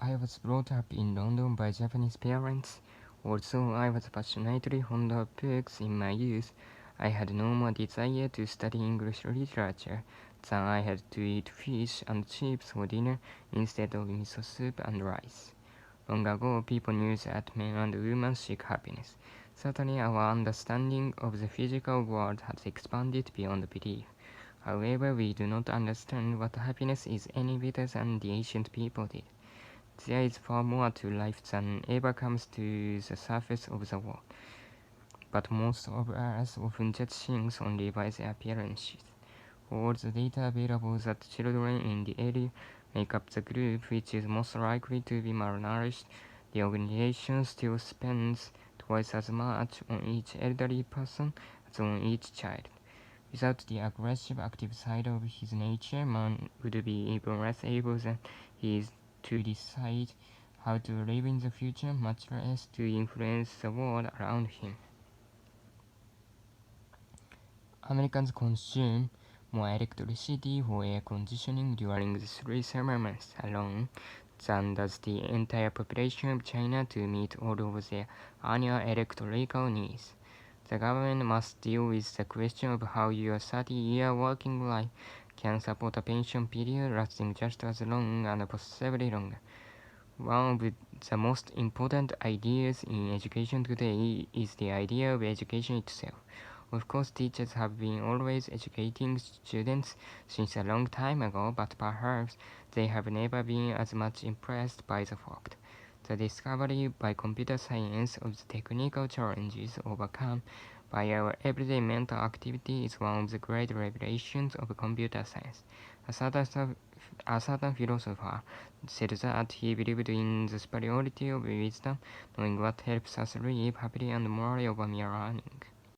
I was brought up in London by Japanese parents. Although I was passionately fond of books in my youth, I had no more desire to study English literature than I had to eat fish and chips for dinner instead of miso soup and rice. Long ago, people knew that men and women seek happiness. Certainly, our understanding of the physical world has expanded beyond belief. However, we do not understand what happiness is any better than the ancient people did. There is far more to life than ever comes to the surface of the world, but most of us often judge things only by their appearances. All the data available that children in the area make up the group which is most likely to be malnourished, the organization still spends twice as much on each elderly person as on each child. Without the aggressive, active side of his nature, man would be even less able than he is to decide how to live in the future, much less to influence the world around him. Americans consume more electricity for air conditioning during the 3 summer months alone than does the entire population of China to meet all of their annual electrical needs. The government must deal with the question of how your 30-year working life can support a pension period lasting just as long and possibly longer. One of the most important ideas in education today is the idea of education itself. Of course, teachers have been always educating students since a long time ago, but perhaps they have never been as much impressed by the fact. The discovery by computer science of the technical challenges overcome by our everyday mental activity is one of the great revelations of computer science. A certain philosopher said that he believed in the superiority of wisdom, knowing what helps us live happily and morally over mere learning.